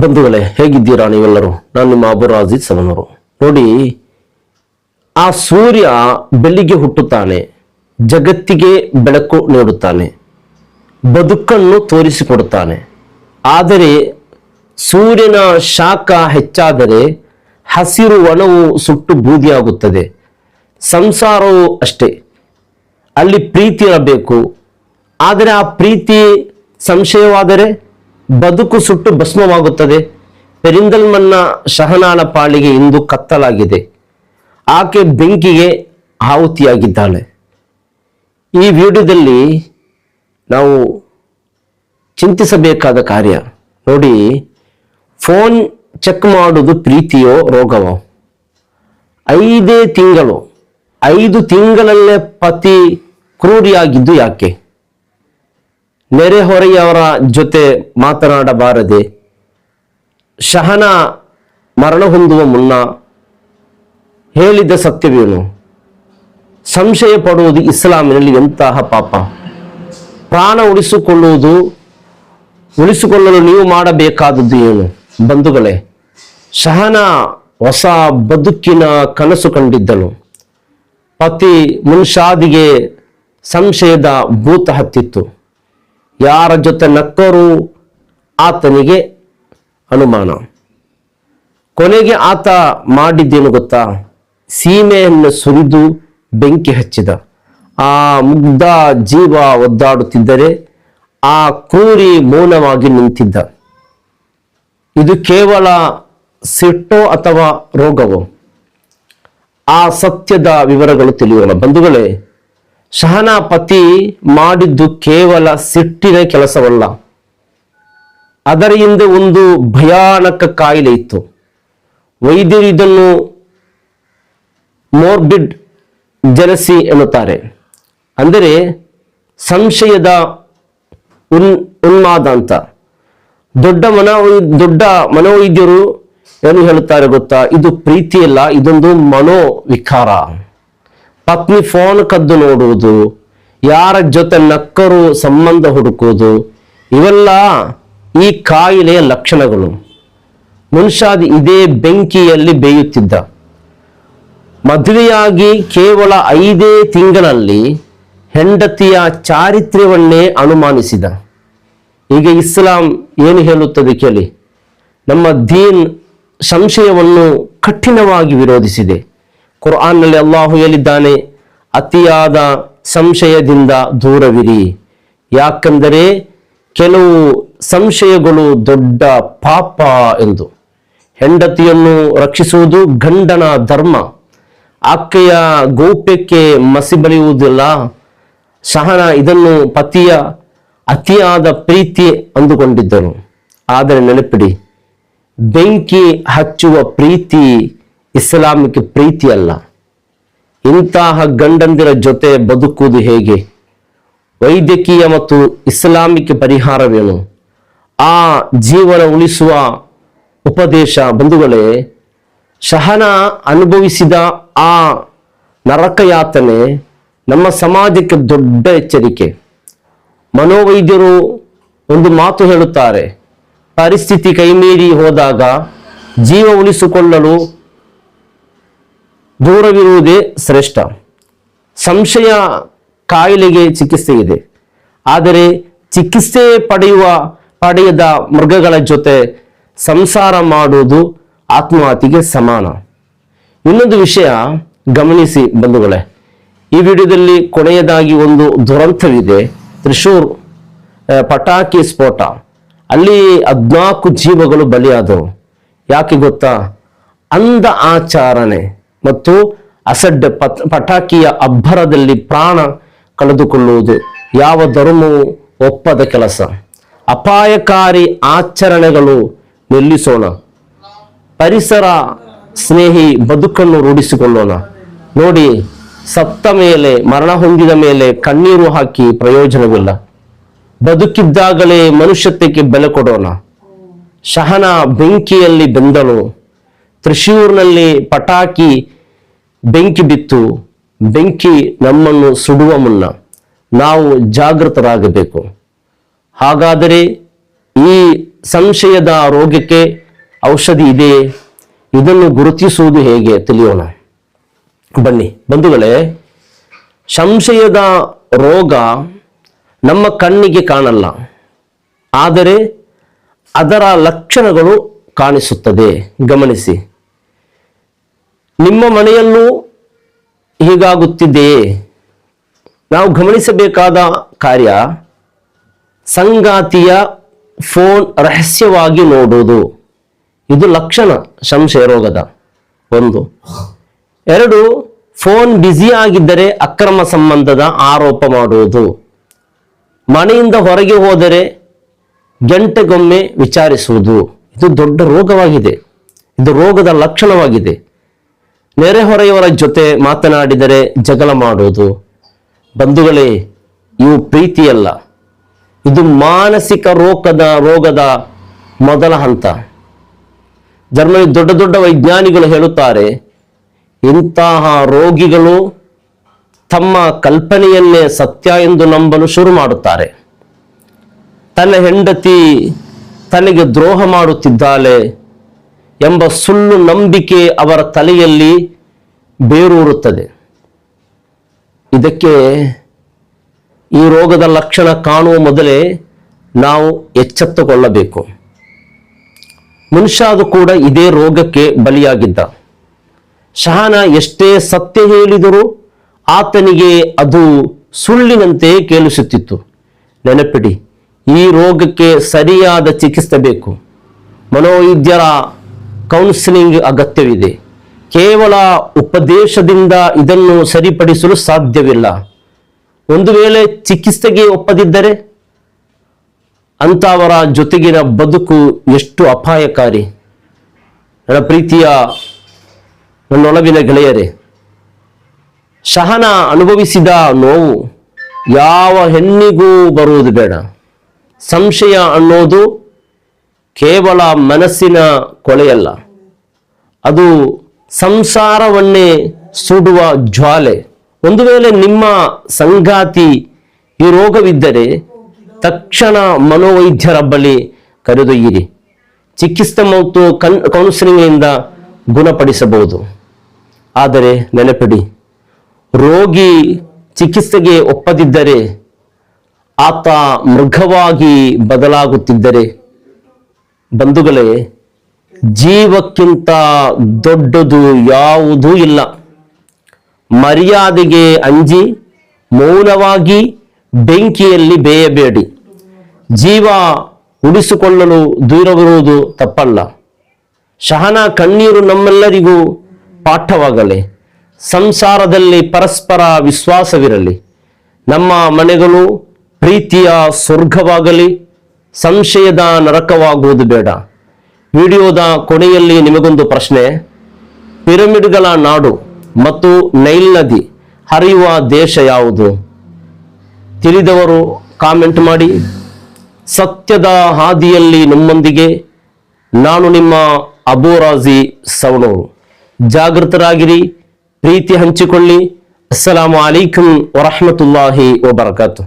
ಬಂಧುಗಳೇ, ಹೇಗಿದ್ದೀರಾ ನೀವೆಲ್ಲರೂ? ನಾನು ನಿಮ್ಮ ಅಬುರ್ ಅಜೀಜ್ ಸಮನೂರು. ನೋಡಿ, ಆ ಸೂರ್ಯ ಬೆಳಿಗ್ಗೆ ಹುಟ್ಟುತ್ತಾನೆ, ಜಗತ್ತಿಗೆ ಬೆಳಕು ನೀಡುತ್ತಾನೆ, ಬದುಕನ್ನು ತೋರಿಸಿಕೊಡುತ್ತಾನೆ. ಆದರೆ ಸೂರ್ಯನ ಶಾಖ ಹೆಚ್ಚಾದರೆ ಹಸಿರು ವನವು ಸುಟ್ಟು ಬೂದಿಯಾಗುತ್ತದೆ. ಸಂಸಾರವು ಅಷ್ಟೇ, ಅಲ್ಲಿ ಪ್ರೀತಿ ಇರಬೇಕು. ಆದರೆ ಆ ಪ್ರೀತಿ ಸಂಶಯವಾದರೆ ಬದುಕು ಸುಟ್ಟು ಭಸ್ಮವಾಗುತ್ತದೆ. ಪೆರಿಂದಲ್ಮನ್ನ ಶಹನಾಳ ಪಾಳಿಗೆ ಇಂದು ಕತ್ತಲಾಗಿದೆ. ಆಕೆ ಬೆಂಕಿಗೆ ಆಹುತಿಯಾಗಿದ್ದಾಳೆ. ಈ ವಿಡಿಯೋದಲ್ಲಿ ನಾವು ಚಿಂತಿಸಬೇಕಾದ ಕಾರ್ಯ ನೋಡಿ, ಫೋನ್ ಚೆಕ್ ಮಾಡುವುದು ಪ್ರೀತಿಯೋ ರೋಗವೋ? 5 ತಿಂಗಳಲ್ಲೇ ಪತಿ ಕ್ರೂರಿಯಾಗಿದ್ದು ಯಾಕೆ? ನೆರೆಹೊರೆಯವರ ಜೊತೆ ಮಾತನಾಡಬಾರದೆ? ಶಹನ ಮರಣ ಹೊಂದುವ ಮುನ್ನ ಹೇಳಿದ ಸತ್ಯವೇನು? ಸಂಶಯ ಪಡುವುದು ಇಸ್ಲಾಮಿನಲ್ಲಿ ಎಂತಹ ಪಾಪ? ಪ್ರಾಣ ಉಳಿಸಿಕೊಳ್ಳಲು ನೀವು ಮಾಡಬೇಕಾದದ್ದು ಏನು? ಬಂಧುಗಳೇ, ಶಹನ ಹೊಸ ಬದುಕಿನ ಕನಸು ಕಂಡಿದ್ದಳು. ಪತಿ ಮುನ್ಷಾದಿಗೆ ಸಂಶಯದ ಭೂತ ಹತ್ತಿತ್ತು. ಯಾರ ಜೊತೆ ನಕ್ಕರೂ ಆತನಿಗೆ ಅನುಮಾನ. ಕೊನೆಗೆ ಆತ ಮಾಡಿದ್ದೇನು ಗೊತ್ತಾ? ಸೀಮೆಯನ್ನು ಸುರಿದು ಬೆಂಕಿ ಹಚ್ಚಿದ. ಆ ಮುಗ್ಧ ಜೀವ ಒದ್ದಾಡುತ್ತಿದ್ದರೆ ಆ ಕ್ರೂರಿ ಮೌನವಾಗಿ ನಿಂತಿದ್ದ. ಇದು ಕೇವಲ ಸಿಟ್ಟೋ ಅಥವಾ ರೋಗವೋ? ಆ ಸತ್ಯದ ವಿವರಗಳು ತಿಳಿಯೋಣ. ಬಂಧುಗಳೇ, ಶಹನ ಪತಿ ಮಾಡಿದ್ದು ಕೇವಲ ಸಿಟ್ಟಿನ ಕೆಲಸವಲ್ಲ. ಅದರ ಹಿಂದೆ ಒಂದು ಭಯಾನಕ ಕಾಯಿಲೆ ಇತ್ತು. ವೈದ್ಯರು ಇದನ್ನು ಮೋರ್ಬಿಡ್ ಜೆಲಸಿ ಎನ್ನುತ್ತಾರೆ. ಅಂದರೆ ಸಂಶಯದ ಉನ್ಮಾದ ಅಂತ. ದೊಡ್ಡ ಮನೋವೈದ್ಯರು ಏನು ಹೇಳುತ್ತಾರೆ ಗೊತ್ತಾ? ಇದು ಪ್ರೀತಿಯಲ್ಲ, ಇದೊಂದು ಮನೋವಿಕಾರ. ಪತ್ನಿ ಫೋನ್ ಕದ್ದು ನೋಡುವುದು, ಯಾರ ಜೊತೆ ನಕ್ಕರು ಸಂಬಂಧ ಹುಡುಕುವುದು, ಇವೆಲ್ಲ ಈ ಕಾಯಿಲೆಯ ಲಕ್ಷಣಗಳು. ಮುನ್ಷಾದ್ ಇದೇ ಬೆಂಕಿಯಲ್ಲಿ ಬೇಯುತ್ತಿದ್ದ. ಮದುವೆಯಾಗಿ ಕೇವಲ 5 ತಿಂಗಳಲ್ಲಿ ಹೆಂಡತಿಯ ಚಾರಿತ್ರ್ಯವನ್ನೇ ಅನುಮಾನಿಸಿದ. ಈಗ ಇಸ್ಲಾಂ ಏನು ಹೇಳುತ್ತದೆ ಕೇಳಿ. ನಮ್ಮ ದೀನ್ ಸಂಶಯವನ್ನು ಕಠಿಣವಾಗಿ ವಿರೋಧಿಸಿದೆ. ಕುರ್ಆನ್ನಲ್ಲಿ ಅಲ್ಲಾಹು ಹೇಳಿದ್ದಾನೆ, ಅತಿಯಾದ ಸಂಶಯದಿಂದ ದೂರವಿರಿ, ಯಾಕೆಂದರೆ ಕೆಲವು ಸಂಶಯಗಳು ದೊಡ್ಡ ಪಾಪ ಎಂದು. ಹೆಂಡತಿಯನ್ನು ರಕ್ಷಿಸುವುದು ಗಂಡನ ಧರ್ಮ. ಆಕೆಯ ಗೌಪ್ಯಕ್ಕೆ ಮಸಿ ಬಳಿಯುವುದಿಲ್ಲ. ಶಹನ ಇದನ್ನು ಪತಿಯ ಅತಿಯಾದ ಪ್ರೀತಿ ಅಂದುಕೊಂಡಿದ್ದರು. ಆದರೆ ನೆನಪಿಡಿ, ಬೆಂಕಿ ಹಚ್ಚುವ ಪ್ರೀತಿ ಇಸ್ಲಾಮಿಕ್ ಪ್ರೀತಿ ಅಲ್ಲ. ಇಂತಹ ಗಂಡಂದಿರ ಜೊತೆ ಬದುಕುವುದು ಹೇಗೆ? ವೈದ್ಯಕೀಯ ಮತ್ತು ಇಸ್ಲಾಮಿಕ್ ಪರಿಹಾರವೇನು? ಆ ಜೀವನ ಉಳಿಸುವ ಉಪದೇಶ. ಬಂಧುಗಳೇ, ಶಹನ ಅನುಭವಿಸಿದ ಆ ನರಕಯಾತನೆ ನಮ್ಮ ಸಮಾಜಕ್ಕೆ ದೊಡ್ಡ ಎಚ್ಚರಿಕೆ. ಮನೋವೈದ್ಯರು ಒಂದು ಮಾತು ಹೇಳುತ್ತಾರೆ, ಪರಿಸ್ಥಿತಿ ಕೈಮೀರಿ ಹೋದಾಗ ಜೀವ ಉಳಿಸಿಕೊಳ್ಳಲು ದೂರವಿರುವುದೇ ಶ್ರೇಷ್ಠ. ಸಂಶಯ ಕಾಯಿಲೆಗೆ ಚಿಕಿತ್ಸೆ ಇದೆ, ಆದರೆ ಚಿಕಿತ್ಸೆ ಪಡೆಯದ ಮೃಗಗಳ ಜೊತೆ ಸಂಸಾರ ಮಾಡುವುದು ಆತ್ಮಹತ್ಯೆಗೆ ಸಮಾನ. ಇನ್ನೊಂದು ವಿಷಯ ಗಮನಿಸಿ ಬಂಧುಗಳೇ, ಈ ವಿಡಿಯೋದಲ್ಲಿ ಕೊನೆಯದಾಗಿ ಒಂದು ದುರಂತವಿದೆ. ತ್ರಿಶೂರ್ ಪಟಾಕಿ ಸ್ಫೋಟ, ಅಲ್ಲಿ 14 ಜೀವಗಳು ಬಲಿಯಾದವು. ಯಾಕೆ ಗೊತ್ತಾ? ಅಂಧ ಆಚರಣೆ ಮತ್ತು ಅಸಡ್ಡ ಪಟಾಕಿಯ ಅಬ್ಬರದಲ್ಲಿ ಪ್ರಾಣ ಕಳೆದುಕೊಳ್ಳುವುದು ಯಾವ ಧರ್ಮವೂ ಒಪ್ಪದ ಕೆಲಸ. ಅಪಾಯಕಾರಿ ಆಚರಣೆಗಳು ನಿಲ್ಲಿಸೋಣ. ಪರಿಸರ ಸ್ನೇಹಿ ಬದುಕನ್ನು ರೂಢಿಸಿಕೊಳ್ಳೋಣ. ನೋಡಿ, ಸತ್ತ ಮೇಲೆ, ಮರಣ ಹೊಂದಿದ ಮೇಲೆ ಕಣ್ಣೀರು ಹಾಕಿ ಪ್ರಯೋಜನವಿಲ್ಲ. ಬದುಕಿದ್ದಾಗಲೇ ಮನುಷ್ಯತ್ವಕ್ಕೆ ಬೆಲೆ ಕೊಡೋಣ. ಶಹನ ಬೆಂಕಿಯಲ್ಲಿ ಬೆಂದಳು. ತ್ರಿಶೂರ್ನಲ್ಲಿ ಪಟಾಕಿ ಬೆಂಕಿ ಬಿತ್ತು. ಬೆಂಕಿ ನಮ್ಮನ್ನು ಸುಡುವ ಮುನ್ನ ನಾವು ಜಾಗೃತರಾಗಬೇಕು. ಹಾಗಾದರೆ ಈ ಸಂಶಯದ ರೋಗಕ್ಕೆ ಔಷಧಿ ಇದೆ, ಇದನ್ನು ಗುರುತಿಸುವುದು ಹೇಗೆ ತಿಳಿಯೋಣ ಬನ್ನಿ ಬಂಧುಗಳೇ. ಸಂಶಯದ ರೋಗ ನಮ್ಮ ಕಣ್ಣಿಗೆ ಕಾಣಲ್ಲ, ಆದರೆ ಅದರ ಲಕ್ಷಣಗಳು ಕಾಣಿಸುತ್ತದೆ. ಗಮನಿಸಿ, ನಿಮ್ಮ ಮನೆಯಲ್ಲೂ ಹೀಗಾಗುತ್ತಿದೆಯೇ? ನಾವು ಗಮನಿಸಬೇಕಾದ ಕಾರ್ಯ, ಸಂಗಾತಿಯ ಫೋನ್ ರಹಸ್ಯವಾಗಿ ನೋಡುವುದು, ಇದು ಲಕ್ಷಣ ಸಂಶಯ ರೋಗದ. 1. 2, ಫೋನ್ ಬ್ಯುಸಿಯಾಗಿದ್ದರೆ ಅಕ್ರಮ ಸಂಬಂಧದ ಆರೋಪ ಮಾಡುವುದು. ಮನೆಯಿಂದ ಹೊರಗೆ ಹೋದರೆ ಗಂಟೆಗೊಮ್ಮೆ ವಿಚಾರಿಸುವುದು. ಇದು ದೊಡ್ಡ ರೋಗವಾಗಿದೆ, ಇದು ರೋಗದ ಲಕ್ಷಣವಾಗಿದೆ. ನೆರೆಹೊರೆಯವರ ಜೊತೆ ಮಾತನಾಡಿದರೆ ಜಗಳ ಮಾಡುವುದು. ಬಂಧುಗಳೇ, ಇವು ಪ್ರೀತಿಯಲ್ಲ, ಇದು ಮಾನಸಿಕ ರೋಗದ ಮೊದಲ ಹಂತ. ಜರ್ಮನಿ ದೊಡ್ಡ ದೊಡ್ಡ ವೈಜ್ಞಾನಿಗಳು ಹೇಳುತ್ತಾರೆ, ಇಂತಹ ರೋಗಿಗಳು ತಮ್ಮ ಕಲ್ಪನೆಯನ್ನೇ ಸತ್ಯ ಎಂದು ನಂಬಲು ಶುರು ಮಾಡುತ್ತಾರೆ. ತನ್ನ ಹೆಂಡತಿ ತನಗೆ ದ್ರೋಹ ಮಾಡುತ್ತಿದ್ದಾಳೆ ಎಂಬ ಸುಳ್ಳು ನಂಬಿಕೆ ಅವರ ತಲೆಯಲ್ಲಿ ಬೇರೂರುತ್ತದೆ. ಇದಕ್ಕೆ, ಈ ರೋಗದ ಲಕ್ಷಣ ಕಾಣುವ ಮೊದಲೇ ನಾವು ಎಚ್ಚೆತ್ತುಕೊಳ್ಳಬೇಕು. ಮುನ್ಷಾದ್ ಕೂಡ ಇದೇ ರೋಗಕ್ಕೆ ಬಲಿಯಾಗಿದ್ದ. ಶಹನ ಎಷ್ಟೇ ಸತ್ಯ ಹೇಳಿದರೂ ಆತನಿಗೆ ಅದು ಸುಳ್ಳಿನಂತೆ ಕೇಳಿಸುತ್ತಿತ್ತು. ನೆನಪಿಡಿ, ಈ ರೋಗಕ್ಕೆ ಸರಿಯಾದ ಚಿಕಿತ್ಸೆ ಬೇಕು. ಮನೋವೈದ್ಯರ ಕೌನ್ಸಿಲಿಂಗ್ ಅಗತ್ಯವಿದೆ. ಕೇವಲ ಉಪದೇಶದಿಂದ ಇದನ್ನು ಸರಿಪಡಿಸಲು ಸಾಧ್ಯವಿಲ್ಲ. ಒಂದು ವೇಳೆ ಚಿಕಿತ್ಸೆಗೆ ಒಪ್ಪದಿದ್ದರೆ ಅಂತವರ ಜೊತೆಗಿನ ಬದುಕು ಎಷ್ಟು ಅಪಾಯಕಾರಿ. ನನ್ನ ಪ್ರೀತಿಯ ನನ್ನೊಳಗಿನ ಗೆಳೆಯರೇ, ಶಹನ ಅನುಭವಿಸಿದ ನೋವು ಯಾವ ಹೆಣ್ಣಿಗೂ ಬರುವುದು ಬೇಡ. ಸಂಶಯ ಅನ್ನೋದು ಕೇವಲ ಮನಸ್ಸಿನ ಕೊಳೆಯಲ್ಲ, ಅದು ಸಂಸಾರವನ್ನೇ ಸುಡುವ ಜ್ವಾಲೆ. ಒಂದು ವೇಳೆ ನಿಮ್ಮ ಸಂಗಾತಿ ಈ ರೋಗವಿದ್ದರೆ ತಕ್ಷಣ ಮನೋವೈದ್ಯರ ಬಳಿ ಕರೆದೊಯ್ಯಿರಿ. ಚಿಕಿತ್ಸೆ ಮತ್ತು ಕೌನ್ಸಿಲಿಂಗ್ನಿಂದ ಗುಣಪಡಿಸಬಹುದು. ಆದರೆ ನೆನಪಿಡಿ, ರೋಗಿ ಚಿಕಿತ್ಸೆಗೆ ಒಪ್ಪದಿದ್ದರೆ, ಆತ ಮೃಗವಾಗಿ ಬದಲಾಗುತ್ತಿದ್ದರೆ, ಬಂಧುಗಳೇ, ಜೀವಕ್ಕಿಂತ ದೊಡ್ಡದು ಯಾವುದೂ ಇಲ್ಲ. ಮರ್ಯಾದೆಗೆ ಅಂಜಿ ಮೌನವಾಗಿ ಬೆಂಕಿಯಲ್ಲಿ ಬೇಯಬೇಡಿ. ಜೀವ ಉಳಿಸಿಕೊಳ್ಳಲು ದೂರವಿರುವುದು ತಪ್ಪಲ್ಲ. ಶಹನ ಕಣ್ಣೀರು ನಮ್ಮೆಲ್ಲರಿಗೂ ಪಾಠವಾಗಲಿ. ಸಂಸಾರದಲ್ಲಿ ಪರಸ್ಪರ ವಿಶ್ವಾಸವಿರಲಿ. ನಮ್ಮ ಮನೆಗಳು ಪ್ರೀತಿಯ ಸ್ವರ್ಗವಾಗಲಿ, ಸಂಶಯದ ನರಕವಾಗುವುದು ಬೇಡ. ವಿಡಿಯೋದ ಕೊನೆಯಲ್ಲಿ ನಿಮಗೊಂದು ಪ್ರಶ್ನೆ. ಪಿರಮಿಡ್ಗಳ ನಾಡು ಮತ್ತು ನೈಲ್ ನದಿ ಹರಿಯುವ ದೇಶ ಯಾವುದು? ತಿಳಿದವರು ಕಾಮೆಂಟ್ ಮಾಡಿ. ಸತ್ಯದ ಹಾದಿಯಲ್ಲಿ ನಮ್ಮೊಂದಿಗೆ ನಾನು ನಿಮ್ಮ ಅಬೂರಾಜಿ ಸವಣೂರು. ಜಾಗೃತರಾಗಿರಿ, ಪ್ರೀತಿ ಹಂಚಿಕೊಳ್ಳಿ. ಅಸ್ಸಲಾಮು ಅಲೈಕುಂ ವರಹಮತುಲ್ಲಾಹಿ ವಬರಕಾತು.